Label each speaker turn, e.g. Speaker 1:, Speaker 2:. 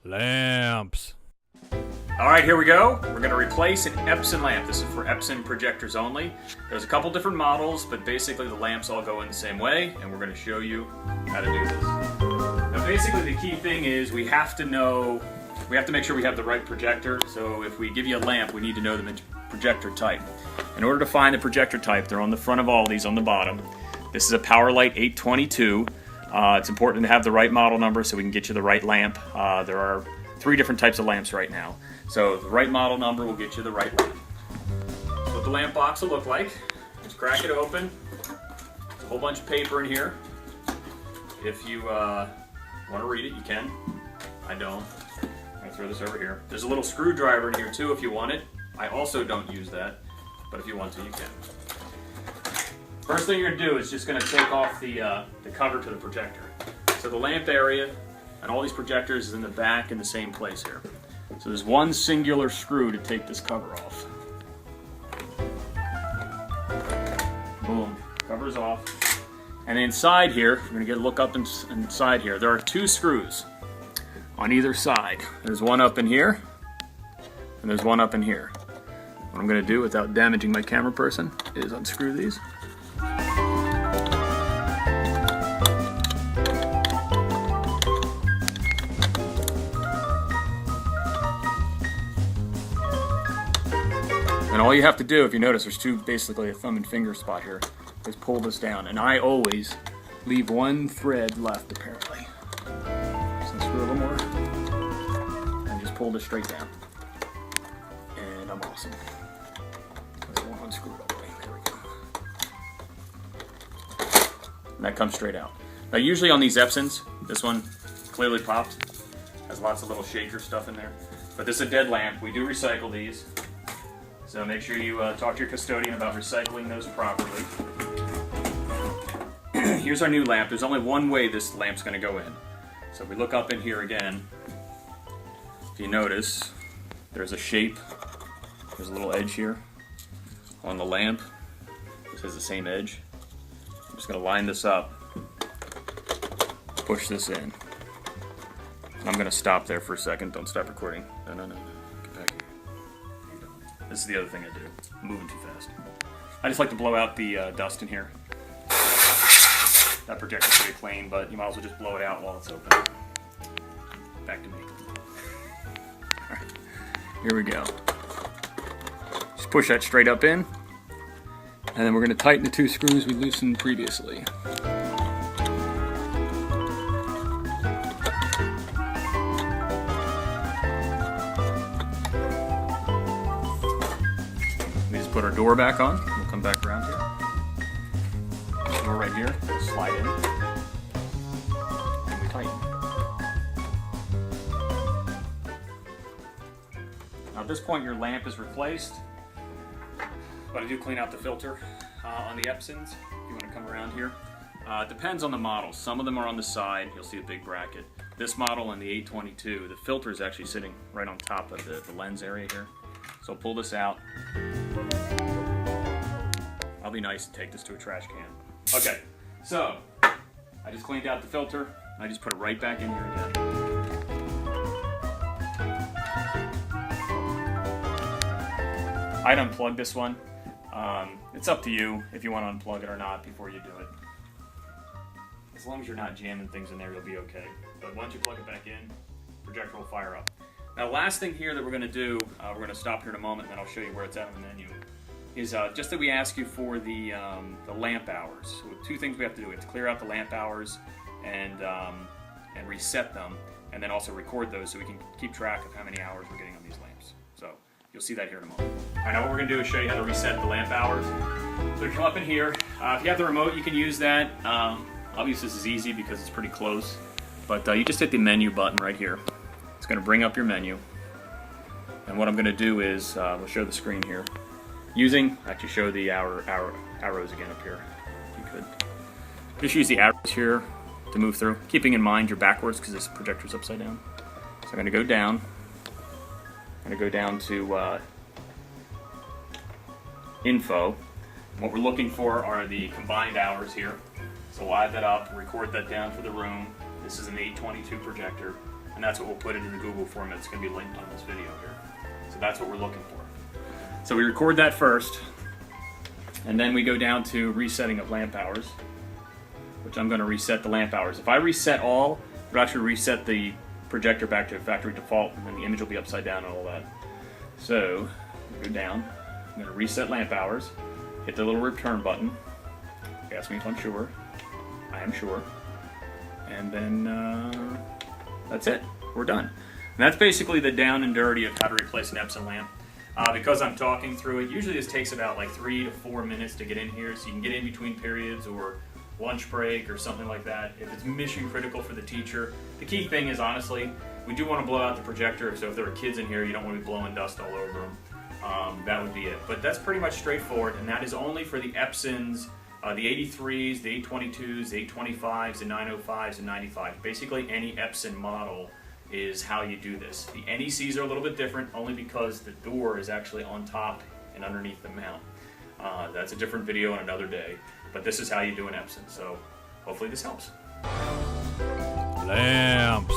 Speaker 1: Lamps.
Speaker 2: Alright, here we go. We're going to replace an Epson lamp. This is for Epson projectors only. There's a couple different models, but basically the lamps all go in the same way, and we're going to show you how to do this. Now basically the key thing is we have to make sure we have the right projector. So if we give you a lamp, we need to know the projector type. In order to find the projector type, they're on the front of all these on the bottom. This is a PowerLight 822. It's important to have the right model number so we can get you the right lamp. There are 3 different types of lamps right now. So the right model number will get you the right lamp. So what the lamp box will look like, just crack it open. There's a whole bunch of paper in here. If you want to read it, you can. I don't. I'm going to throw this over here. There's a little screwdriver in here too if you want it. I also don't use that, but if you want to, you can. First thing you're going to do is just going to take off the cover to the projector. So the lamp area and all these projectors is in the back in the same place here. So there's one singular screw to take this cover off. Boom, cover's off. And inside here, we're going to get a look up inside here. There are 2 screws on either side. There's one up in here, and there's one up in here. What I'm going to do without damaging my camera person is unscrew these. And all you have to do, if you notice, there's 2, basically a thumb and finger spot here, is pull this down. And I always leave one thread left, apparently. So screw a little more, and just pull this straight down. And I'm awesome. I won't unscrew it all the way. There we go. And that comes straight out. Now usually on these Epsons, this one clearly pops. Has lots of little shaker stuff in there. But this is a dead lamp. We do recycle these. So make sure you talk to your custodian about recycling those properly. Here's our new lamp. There's only one way this lamp's going to go in. So if we look up in here again, if you notice, there's a shape. There's a little edge here on the lamp. This has the same edge. I'm just going to line this up, push this in. And I'm going to stop there for a second. Don't stop recording. No. Get back here. This is the other thing I do. I'm moving too fast. I just like to blow out the dust in here. That projector's pretty clean, but you might as well just blow it out while it's open. Back to me. Alright, here we go. Just push that straight up in, and then we're going to tighten the 2 screws we loosened previously. Put our door back on. We'll come back around here. Door right here. We'll slide in. And we tighten. Now at this point your lamp is replaced. But I do clean out the filter on the Epsons if you want to come around here. It depends on the model. Some of them are on the side. You'll see a big bracket. This model and the 822, the filter is actually sitting right on top of the lens area here. So pull this out. I'll be nice and take this to a trash can. Okay, so I just cleaned out the filter. I just put it right back in here again. I'd unplug this one. It's up to you if you want to unplug it or not before you do it. As long as you're not jamming things in there, you'll be okay. But once you plug it back in, the projector will fire up. Now, last thing here that we're going to do, we're going to stop here in a moment, and then I'll show you where it's at on the menu, is just that we ask you for the lamp hours. So 2 things we have to do. We have to clear out the lamp hours and reset them, and then also record those so we can keep track of how many hours we're getting on these lamps. So you'll see that here in a moment. All right, now what we're going to do is show you how to reset the lamp hours. So you come up in here. If you have the remote, you can use that. Obviously, this is easy because it's pretty close. But you just hit the menu button right here. It's going to bring up your menu, and what I'm going to do is we'll show the screen here. Actually show the arrows again up here, if you could. Just use the arrows here to move through, keeping in mind you're backwards because this projector's upside down. So I'm going to go down. I'm going to go down to Info. What we're looking for are the combined hours here. So we'll add that up, record that down for the room. This is an 822 projector. and that's what we'll put into the Google form that's going to be linked on this video here. So that's what we're looking for. So we record that first, and then we go down to resetting of lamp hours, which I'm going to reset the lamp hours. If I reset all, it'll actually reset the projector back to factory default, and then the image will be upside down and all that. So, go down, I'm going to reset lamp hours, hit the little return button, ask me if I'm sure, I am sure, and then that's it, we're done. And that's basically the down and dirty of how to replace an Epson lamp. Because I'm talking through it, usually this takes about like 3 to 4 minutes to get in here, so you can get in between periods or lunch break or something like that. If it's mission critical for the teacher, the key thing is honestly, we do want to blow out the projector, so if there are kids in here, you don't want to be blowing dust all over them. That would be it. But that's pretty much straightforward, and that is only for the Epsons, the 83s, the 822s, the 825s, the 905s, and 95. Basically any Epson model is how you do this. The NECs are a little bit different only because the door is actually on top and underneath the mount. That's a different video on another day, but this is how you do an Epson, so hopefully this helps.
Speaker 1: Lamps.